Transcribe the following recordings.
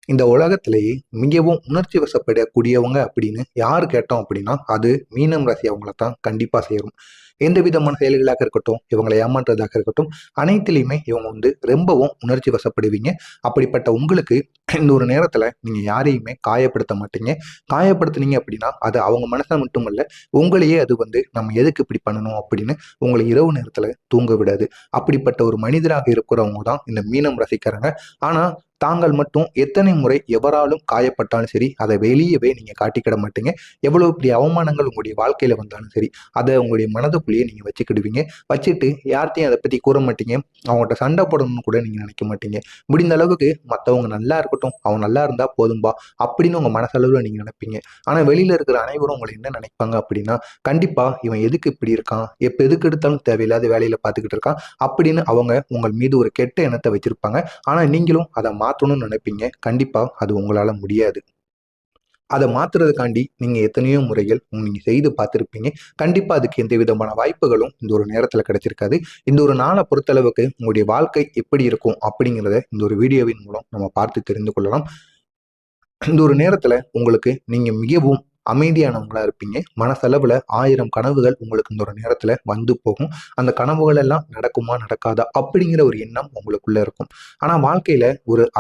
இந்த உலகத்திலேயே மிகவும் உணர்ச்சி வசப்படக்கூடியவங்க அப்படின்னு யாரு கேட்டோம் அப்படின்னா அது மீனம் ராசி அவங்கள தான் கண்டிப்பா சேரும். எந்த விதமான செயல்களாக இருக்கட்டும், இவங்களை ஏமாற்றுறதாக இருக்கட்டும், அனைத்திலையுமே இவங்க ரொம்பவும் உணர்ச்சி வசப்படுவீங்க. அப்படிப்பட்ட உங்களுக்கு இந்த ஒரு நேரத்துல நீங்க யாரையுமே காயப்படுத்த மாட்டீங்க. காயப்படுத்துனீங்க அப்படின்னா அது அவங்க மனசை மட்டுமல்ல, உங்களையே அது நம்ம எதுக்கு இப்படி பண்ணணும் அப்படின்னு உங்களை இரவு நேரத்துல தூங்க விடாது. அப்படிப்பட்ட ஒரு மனிதராக இருக்கிறவங்க தான் இந்த மீனம் ரசிக்கிறாங்க. ஆனா தாங்கள் மட்டும் எத்தனை முறை எவராலும் காயப்பட்டாலும் சரி, அதை வெளியவே நீங்க காட்டிக்கிட மாட்டீங்க. எவ்வளவு பெரிய அவமானங்கள் உங்களுடைய வாழ்க்கையில வந்தாலும் சரி, அதை உங்களுடைய மனதுக்குள்ளேயே நீங்க வச்சுக்கிடுவீங்க. வச்சுட்டு யார்கிட்டையும் அதை பத்தி கூற மாட்டீங்க. அவங்கள்ட்ட சண்டை போடணும்னு கூட நீங்க நினைக்க மாட்டீங்க. முடிந்த அளவுக்கு மற்றவங்க நல்லா இருக்கட்டும், அவன் நல்லா இருந்தா போதும்பா அப்படின்னு உங்க மனசளவுல நீங்க நினைப்பீங்க. ஆனா வெளியில இருக்கிற அனைவரும் உங்களை என்ன நினைப்பாங்க அப்படின்னா, கண்டிப்பா இவன் எதுக்கு இப்படி இருக்கான், எப்ப எதுக்கு எடுத்தாலும் தேவையில்லாத வேலையில பார்த்துக்கிட்டு இருக்கான் அப்படின்னு அவங்க உங்கள் மீது ஒரு கெட்ட எண்ணத்தை வச்சிருப்பாங்க. ஆனா நீங்களும் அதை மாற்றணும்னு நினைப்பீங்க. கண்டிப்பா அது உங்களால முடியாது. அதை மாத்துறதுக்காண்டி நீங்க எத்தனையோ முறைகள் நீங்க செய்து பார்த்திருப்பீங்க. கண்டிப்பா அதுக்கு எந்த விதமான வாய்ப்புகளும் இந்த ஒரு நேரத்துல கிடைச்சிருக்காது. இந்த ஒரு நாளை பொறுத்தளவுக்கு உங்களுடைய வாழ்க்கை எப்படி இருக்கும் அப்படிங்கிறத இந்த ஒரு வீடியோவின் மூலம் நம்ம பார்த்து தெரிந்து கொள்ளலாம். இந்த ஒரு நேரத்துல உங்களுக்கு நீங்க மிகவும் அமைதியானவங்களா இருப்பீங்க. மனசளவுல 1000 கனவுகள் உங்களுக்கு இந்த ஒரு நேரத்துல வந்து போகும். அந்த கனவுகள் எல்லாம் நடக்குமா நடக்காதா அப்படிங்கிற ஒரு எண்ணம் உங்களுக்குள்ள இருக்கும். ஆனா வாழ்க்கையில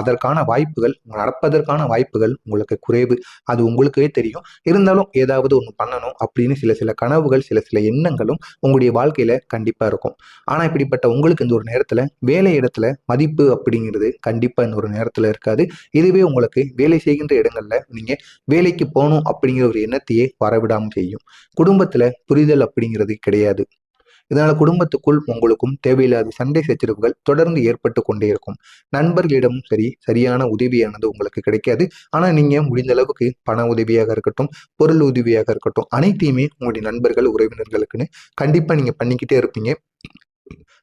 அதற்கான வாய்ப்புகள் நடப்பதற்கான வாய்ப்புகள் உங்களுக்கு குறைவு. அது உங்களுக்கே தெரியும். இருந்தாலும் ஏதாவது ஒண்ணு பண்ணணும் அப்படின்னு சில சில கனவுகள், சில சில எண்ணங்களும் உங்களுடைய வாழ்க்கையில கண்டிப்பா இருக்கும். ஆனா இப்படிப்பட்ட உங்களுக்கு இந்த ஒரு நேரத்துல வேலை இடத்துல மதிப்பு அப்படிங்கிறது கண்டிப்பா இந்த ஒரு நேரத்துல இருக்காது. இதுவே உங்களுக்கு வேலை செய்கின்ற இடங்கள்ல நீங்க வேலைக்கு போகணும் அப்படிங்கிற ஒரு எண்ணத்தையே வரவிடாம செய்யும். குடும்பத்துல புரிதல் அப்படிங்கிறது கிடையாது. இதனால குடும்பத்துக்குள் உங்களுக்கும் தேவையில்லாத சண்டை சச்சரவுகள் தொடர்ந்து ஏற்பட்டு கொண்டே இருக்கும். நண்பர்களிடமும் சரி, சரியான உதவியானது உங்களுக்கு கிடைக்காது. ஆனா நீங்க முடிந்த அளவுக்கு பண உதவியாக இருக்கட்டும், பொருள் உதவியாக இருக்கட்டும், அனைத்தையுமே உங்களுடைய நண்பர்கள், உறவினர்களுக்குன்னு கண்டிப்பா நீங்க பண்ணிக்கிட்டே இருப்பீங்க.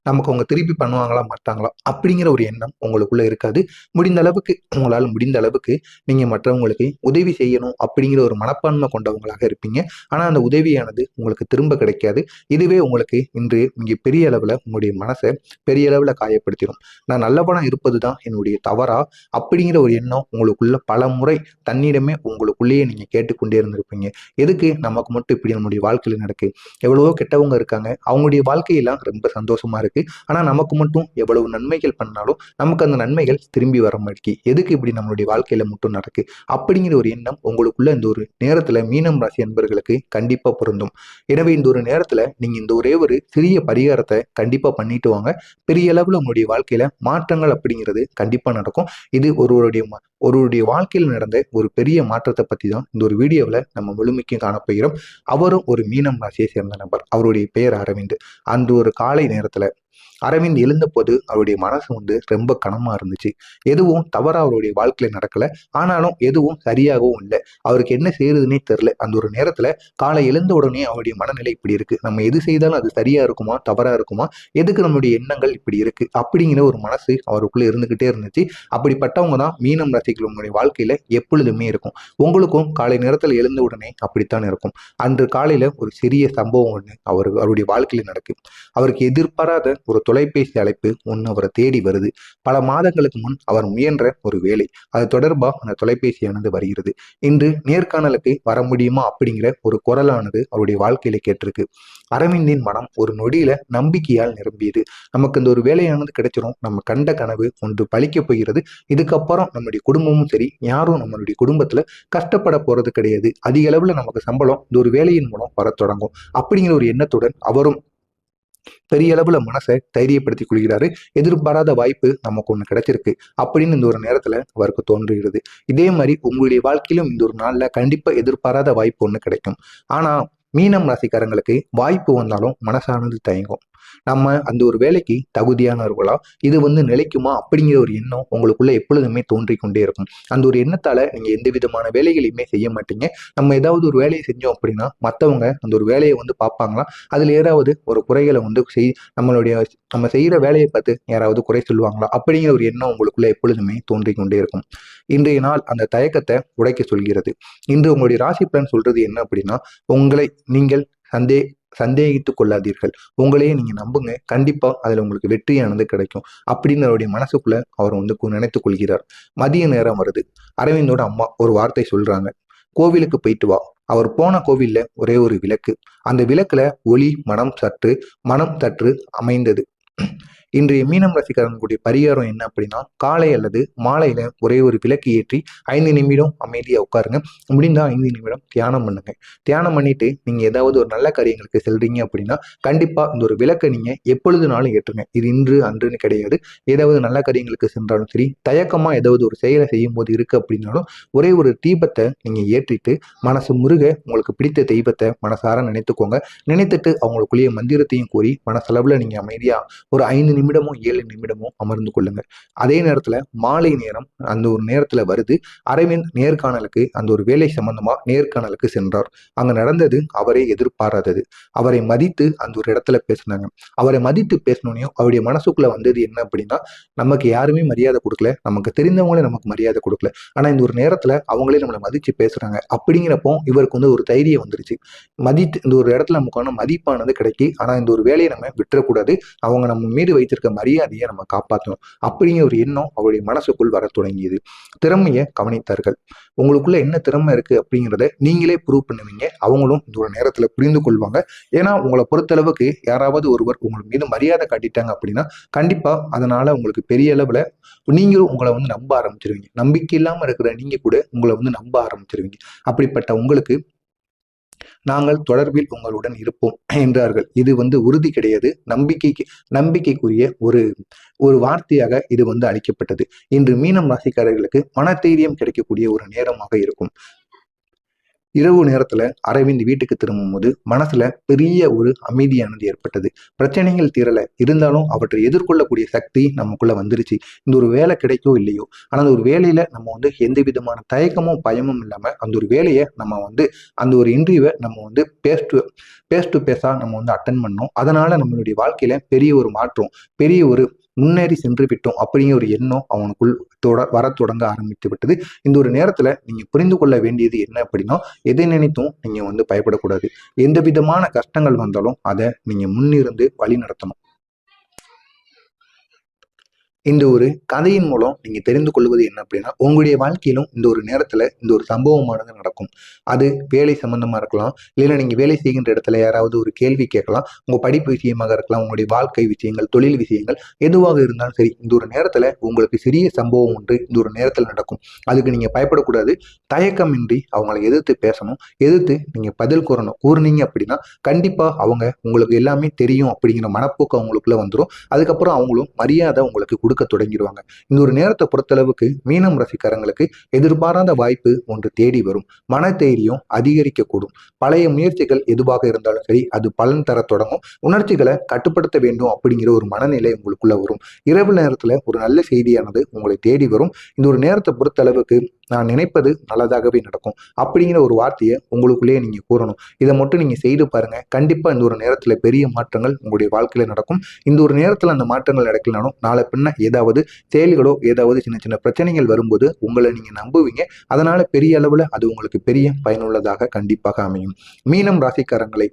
நமக்கு அவங்க திருப்பி பண்ணுவாங்களா மாட்டாங்களா அப்படிங்கிற ஒரு எண்ணம் உங்களுக்குள்ள இருக்காது. முடிந்த அளவுக்கு உங்களால் முடிந்த அளவுக்கு நீங்க மற்றவங்களுக்கு உதவி செய்யணும் அப்படிங்கிற ஒரு மனப்பான்மை கொண்டவங்களாக இருப்பீங்க. ஆனா அந்த உதவியானது உங்களுக்கு திரும்ப கிடைக்காது. இதுவே உங்களுக்கு இன்று இங்கே பெரிய அளவுல உங்களுடைய மனசை பெரிய அளவுல காயப்படுத்திடும். நான் நல்லவனா இருப்பதுதான் என்னுடைய தவறா அப்படிங்கிற ஒரு எண்ணம் உங்களுக்குள்ள பல முறை தன்னிடமே உங்களுக்குள்ளேயே நீங்க கேட்டுக்கொண்டே இருந்திருப்பீங்க. எதுக்கு நமக்கு மட்டும் இப்படி நம்முடைய வாழ்க்கையில நடக்கு, எவ்வளவோ கெட்டவங்க இருக்காங்க, அவங்களுடைய வாழ்க்கையெல்லாம் ரொம்ப சந்தோஷமா இருக்கு. ஆனா நமக்கு மட்டும் எவ்வளவு நன்மைகள் பண்ணாலும் நமக்கு அந்த நன்மைகள் திரும்பி வர மாட்டேங்கி. எதுக்கு இப்படி நம்மளுடைய வாழ்க்கையில மட்டும் நடக்கு அப்படிங்கிற ஒரு எண்ணம் உங்களுக்குள்ள இந்த ஒரு நேரத்துல மீனம் ராசி அன்பர்களுக்கு கண்டிப்பா பொருந்தும். எனவே இந்த ஒரு நேரத்துல நீங்க இந்த ஒரே ஒரு சிறிய பரிகாரத்தை கண்டிப்பா பண்ணிட்டு வாங்க. பெரிய அளவுல உங்களுடைய வாழ்க்கையில மாற்றங்கள் அப்படிங்கிறது கண்டிப்பா நடக்கும். இது ஒருவருடைய வாழ்க்கையில் நடந்த ஒரு பெரிய மாற்றத்தை பத்தி தான் இந்த ஒரு வீடியோவில் நம்ம முழுமைக்கும் காணப்போகிறோம். அவரும் ஒரு மீனம் ராசியை சேர்ந்த நபர். அவருடைய பெயர் அரவிந்த். அன்று ஒரு காலை நேரத்துல அரவிந்த் எழுந்தபோது அவருடைய மனசு ரொம்ப கனமா இருந்துச்சு. எதுவும் தவறா அவருடைய வாழ்க்கையில நடக்கல. ஆனாலும் எதுவும் சரியாகவும் இல்லை. அவருக்கு என்ன செய்யறதுன்னே தெரியல. அந்த ஒரு நேரத்துல காலை எழுந்த உடனே அவருடைய மனநிலை இப்படி இருக்கு, நம்ம எது செய்தாலும் அது சரியா இருக்குமா தவறா இருக்குமா, எதுக்கு நம்மளுடைய எண்ணங்கள் இப்படி இருக்கு அப்படிங்கிற ஒரு மனசு அவருக்குள்ள இருந்துகிட்டே இருந்துச்சு. அப்படிப்பட்டவங்க தான் மீனம் ராசிகள் உங்களுடைய வாழ்க்கையில எப்பொழுதுமே இருக்கும். உங்களுக்கும் காலை நேரத்தில் எழுந்த உடனே அப்படித்தான் இருக்கும். அன்று காலையில ஒரு சிறிய சம்பவம் ஒண்ணு அவருடைய வாழ்க்கையில நடக்கு. அவருக்கு எதிர்பாராத ஒரு தொலைபேசி அழைப்பு ஒன்று அவரை தேடி வருது. பல மாதங்களுக்கு முன் அவர் முயன்ற ஒரு வேலை, அது தொடர்பா அந்த தொலைபேசியானது வருகிறது. இன்று நேர்காணலுக்கு வர முடியுமா அப்படிங்கிற ஒரு குரலானது அவருடைய வாழ்க்கையில கேட்டிருக்கு. அரவிந்தின் மனம் ஒரு நொடியில நம்பிக்கையால் நிரம்பியது. நமக்கு இந்த ஒரு வேலையானது கிடைச்சிரும், நம்ம கண்ட கனவு ஒன்று பலிக்க போகிறது. இதுக்கப்புறம் நம்மளுடைய குடும்பமும் சரி, யாரும் நம்மளுடைய குடும்பத்துல கஷ்டப்பட போறது கிடையாது. அதிக அளவுல நமக்கு சம்பளம் இந்த ஒரு வேலையின் மூலம் வர தொடங்கும் அப்படிங்கிற ஒரு எண்ணத்துடன் அவரும் பெரிய அளவுல மனசை தைரியப்படுத்திக் கொள்கிறாரு. எதிர்பாராத வாய்ப்பு நமக்கு ஒண்ணு கிடைச்சிருக்கு அப்படின்னு இந்த ஒரு நேரத்துல அவருக்கு தோன்றுகிறது. இதே மாதிரி உங்களுடைய வாழ்க்கையிலும் இந்த ஒரு நாள்ல கண்டிப்பா எதிர்பாராத வாய்ப்பு ஒண்ணு கிடைக்கும். ஆனா மீனம் ராசிக்காரங்களுக்கு வாய்ப்பு வந்தாலும் மனசானது தயங்கும். நம்ம அந்த ஒரு வேலைக்கு தகுதியானவர்களா, இது நிலைக்குமா அப்படிங்கிற ஒரு எண்ணம் உங்களுக்குள்ள எப்பொழுதுமே தோன்றிக் கொண்டே இருக்கும். அந்த ஒரு எண்ணத்தால நீங்க எந்த விதமான வேலைகளையுமே செய்ய மாட்டீங்க. நம்ம ஏதாவது ஒரு வேலையை செஞ்சோம் அப்படின்னா மற்றவங்க அந்த ஒரு வேலையை பார்ப்பாங்களாம். அதுல ஏதாவது ஒரு குறைகளை நம்ம செய்யற வேலையை பார்த்து யாராவது குறை சொல்லுவாங்களா அப்படிங்கிற ஒரு எண்ணம் உங்களுக்குள்ள எப்பொழுதுமே தோன்றிக் கொண்டே இருக்கும். இன்றைய நாள் அந்த தயக்கத்தை உடைக்க சொல்கிறது. இன்று உங்களுடைய ராசி பலன் சொல்றது என்ன அப்படின்னா, உங்களை நீங்கள் சந்தேகித்து கொள்ளாதீர்கள். உங்களையே நீங்க நம்புங்க. கண்டிப்பா அதுல உங்களுக்கு வெற்றியானது கிடைக்கும். அப்படின்னு அவருடைய மனசுக்குள்ள அவர் வந்து நினைத்துக் கொள்கிறார். மதிய நேரம் வருது. அரவிந்தோட அம்மா ஒரு வார்த்தை சொல்றாங்க. கோவிலுக்கு போயிட்டு வா. அவர் போன கோவில்ல ஒரே ஒரு விளக்கு. அந்த விளக்குல ஒளி மனம் சற்று அமைந்தது. இன்றைய மீனம் ராசிக்காரங்களுடைய பரிகாரம் என்ன அப்படின்னா, காலை அல்லது மாலையில ஒரே ஒரு விளக்கு ஏற்றி 5 நிமிடம் அமைதியா உட்காருங்க. முடிந்தா 5 நிமிடம் தியானம் பண்ணுங்க. தியானம் பண்ணிட்டு நீங்க ஏதாவது ஒரு நல்ல காரியங்களுக்கு செல்றீங்க அப்படின்னா, கண்டிப்பா இந்த ஒரு விளக்கை நீங்க எப்பொழுதுனாலும் ஏற்றுங்க. இது இன்று அன்றுன்னு கிடையாது. ஏதாவது நல்ல காரியங்களுக்கு சென்றாலும் சரி, தயக்கமா ஏதாவது ஒரு செயலை செய்யும் போது இருக்கு அப்படின்னாலும், ஒரே ஒரு தீபத்தை நீங்க ஏற்றிட்டு மனசு முருக உங்களுக்கு பிடித்த தெய்வத்தை மனசார நினைத்துக்கோங்க. நினைத்துட்டு அவங்களுக்குள்ளேயே மந்திரத்தையும் கூறி மனசளவுல நீங்க அமைதியா ஒரு 5 நிமிடமோ 7 நிமிடமோ அமர்ந்து கொள்ளுங்க. அதே நேரத்துல மாலை நேரம் அந்த ஒரு நேரத்துல வருது. அரவிந்த் நேர்காணலுக்கு அந்த ஒரு வேலை சம்பந்தமா நேர்காணலுக்கு சென்றார். அங்க நடந்தது அவரே எதிர்பாராதது. அவரை மதித்து அந்த ஒரு இடத்துல பேசினாங்க. அவரை மதித்து பேசணும்னையும் அவருடைய மனசுக்குள்ள வந்தது என்ன அப்படின்னா, நமக்கு யாருமே மரியாதை கொடுக்கல, நமக்கு தெரிந்தவங்களே நமக்கு மரியாதை கொடுக்கல, ஆனா இந்த ஒரு நேரத்துல அவங்களே நம்மளை மதிச்சு பேசுறாங்க அப்படிங்கிறப்போ இவருக்கு வந்து ஒரு தைரியம் வந்துருச்சு. மதித்து இந்த ஒரு இடத்துல நமக்கான மதிப்பானது கிடைக்கி, ஆனா இந்த ஒரு வேலையை நம்ம விட்டுறக்கூடாது, அவங்க நம்ம மீது வைத்திருக்க மரியாதையை நம்ம காப்பாற்றணும் அப்படிங்கிற ஒரு எண்ணம் அவருடைய மனசுக்குள் வர தொடங்கியது. திறமையை கவனித்தார்கள். உங்களுக்குள்ள என்ன திறமை இருக்கு அப்படிங்கிறத நீங்களே ப்ரூவ் பண்ணுவீங்க. அவங்களும் இந்த ஒரு நேரத்துல புரிந்து கொள்வாங்க. ஏன்னா உங்களை பொறுத்தளவுக்கு யாராவது ஒருவர் உங்களுக்கு மீது மரியாதை காட்டிட்டாங்க அப்படின்னா, கண்டிப்பா அதனால உங்களுக்கு பெரிய அளவுல நீங்களும் உங்களை வந்து நம்ப ஆரம்பிச்சிருவீங்க. நம்பிக்கை இல்லாம இருக்கிற நீங்க கூட உங்களை வந்து நம்ப ஆரம்பிச்சிருவீங்க. அப்படிப்பட்ட உங்களுக்கு நாங்கள் தொடர்பில் உங்களுடன் இருப்போம் என்றார்கள். இது வந்து உறுதி கிடையாது. நம்பிக்கைக்குரிய ஒரு ஒரு வார்த்தையாக இது வந்து அளிக்கப்பட்டது. இன்று மீனம் ராசிக்காரர்களுக்கு மனதைரியம் கிடைக்கக்கூடிய ஒரு நேரமாக இருக்கும். இரவு நேரத்துல அரவிந்த் வீட்டுக்கு திரும்பும் போது மனசுல பெரிய ஒரு அமைதியானது ஏற்பட்டது. பிரச்சனைகள் தீரல, இருந்தாலும் அவற்றை எதிர்கொள்ளக்கூடிய சக்தி நமக்குள்ள வந்துருச்சு. இந்த ஒரு வேலை கிடைக்கோ இல்லையோ, ஆனா அந்த ஒரு வேலையில நம்ம வந்து எந்த விதமான தயக்கமும் பயமும் இல்லாம அந்த ஒரு வேலையை நம்ம வந்து அந்த ஒரு இன்டர்வியூவை நம்ம வந்து பேஸ் டு பேஸா நம்ம வந்து அட்டன் பண்ணோம். அதனால நம்மளுடைய வாழ்க்கையில பெரிய ஒரு மாற்றம், பெரிய ஒரு முன்னேறி சென்று விட்டோம் அப்படிங்கிற ஒரு எண்ணம் அவனுக்குள் வர தொடங்க ஆரம்பித்து விட்டது. இந்த ஒரு நேரத்துல நீங்க புரிந்து கொள்ள வேண்டியது என்ன அப்படின்னா, எதை நினைத்தும் நீங்க வந்து பயப்படக்கூடாது. எந்த விதமான கஷ்டங்கள் வந்தாலும் அதை நீங்க முன்னிருந்து வழி நடத்தணும். இந்த ஒரு கதையின் மூலம் நீங்க தெரிந்து கொள்வது என்ன அப்படின்னா, உங்களுடைய வாழ்க்கையிலும் இந்த ஒரு நேரத்துல இந்த ஒரு சம்பவமானது நடக்கும். அது வேலை சம்பந்தமா இருக்கலாம், இல்லைன்னா நீங்க வேலை செய்கின்ற இடத்துல யாராவது ஒரு கேள்வி கேட்கலாம். உங்க படிப்பு விஷயமாக இருக்கலாம், உங்களுடைய வாழ்க்கை விஷயங்கள், தொழில் விஷயங்கள் எதுவாக இருந்தாலும் சரி, இந்த ஒரு நேரத்துல உங்களுக்கு சிறிய சம்பவம் ஒன்று இந்த ஒரு நேரத்துல நடக்கும். அதுக்கு நீங்க பயப்படக்கூடாது. தயக்கமின்றி அவங்களை எதிர்த்து பேசணும். எதிர்த்து நீங்க பதில் கூறினீங்க அப்படின்னா, கண்டிப்பா அவங்க உங்களுக்கு எல்லாமே தெரியும் அப்படிங்கிற மனப்போக்கு அவங்களுக்குள்ள வந்துடும். அதுக்கப்புறம் அவங்களும் மரியாதை உங்களுக்கு கொடுக்க தொடங்கிடுவாங்க. இந்த ஒரு நேரத்தை பொறுத்தளவுக்கு மீனம் ராசிக்காரங்களுக்கு எதிர்பாராத வாய்ப்பு ஒன்று தேடி வரும். மன தைரியம் அதிகரிக்கக்கூடும். பழைய முயற்சிகள் எதுவாக இருந்தாலும் சரி, அது பலன் தர தொடங்கும். உணர்ச்சிகளை கட்டுப்படுத்த வேண்டும் அப்படிங்கிற ஒரு மனநிலை உங்களுக்குள்ள வரும். இரவு நேரத்துல ஒரு நல்ல செய்தியானது உங்களை தேடி வரும். இந்த ஒரு நேரத்தை பொறுத்தளவுக்கு நான் நினைப்பது நல்லதாகவே நடக்கும் அப்படிங்கிற ஒரு வார்த்தையை உங்களுக்குள்ளேயே நீங்க கூறணும். இதை மட்டும் நீங்க செய்து பாருங்க. கண்டிப்பா இந்த ஒரு நேரத்துல பெரிய மாற்றங்கள் உங்களுடைய வாழ்க்கையில நடக்கும். இந்த ஒரு நேரத்துல அந்த மாற்றங்கள் நடக்கலானும் நாளை பின்ன ஏதாவது செயல்களோ ஏதாவது சின்ன சின்ன பிரச்சனைகள் வரும்போது உங்களை நீங்க நம்புவீங்க. அதனால பெரிய அளவுல அது உங்களுக்கு பெரிய பயனுள்ளதாக கண்டிப்பாக அமையும். மீனம் ராசிக்காரங்களை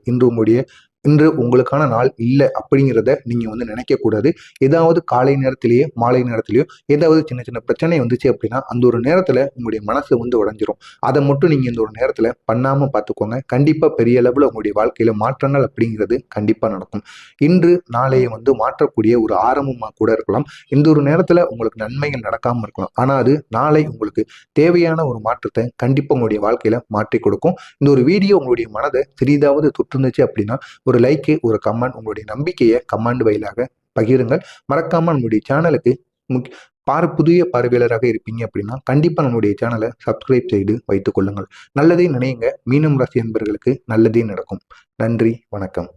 இன்று உங்களுக்கான நாள் இல்லை அப்படிங்கிறத நீங்க வந்து நினைக்கக்கூடாது. ஏதாவது காலை நேரத்திலேயே மாலை நேரத்திலேயோ ஏதாவது சின்ன சின்ன பிரச்சனை வந்துச்சு அப்படின்னா அந்த ஒரு நேரத்துல உங்களுடைய மனசு வந்து உடைஞ்சிரும். அதை மட்டும் நீங்க இந்த ஒரு நேரத்துல பண்ணாம பார்த்துக்கோங்க. கண்டிப்பா பெரிய அளவுல உங்களுடைய வாழ்க்கையில மாற்றங்கள் அப்படிங்கிறது கண்டிப்பா நடக்கும். இன்று நாளைய வந்து மாற்றக்கூடிய ஒரு ஆரம்பமா கூட இருக்கலாம். இந்த ஒரு நேரத்துல உங்களுக்கு நன்மைகள் நடக்காம இருக்கலாம், ஆனா அது நாளை உங்களுக்கு தேவையான ஒரு மாற்றத்தை கண்டிப்பா உங்களுடைய வாழ்க்கையில மாற்றி கொடுக்கும். இந்த ஒரு வீடியோ உங்களுடைய மனதை சிறிதாவது தொற்றுந்துச்சு அப்படின்னா ஒரு லைக்கு, ஒரு கமெண்ட், உங்களுடைய நம்பிக்கையை கமெண்ட் வாயிலாக பகிருங்கள். மறக்காம நம்முடைய சேனலுக்கு புதிய பார்வையாளராக இருப்பீங்க அப்படின்னா கண்டிப்பா நம்முடைய சேனலை சப்ஸ்கிரைப் செய்து வைத்துக் கொள்ளுங்கள். நல்லதே நினையுங்க. மீனம் ராசி என்பவர்களுக்கு நல்லதே நடக்கும். நன்றி, வணக்கம்.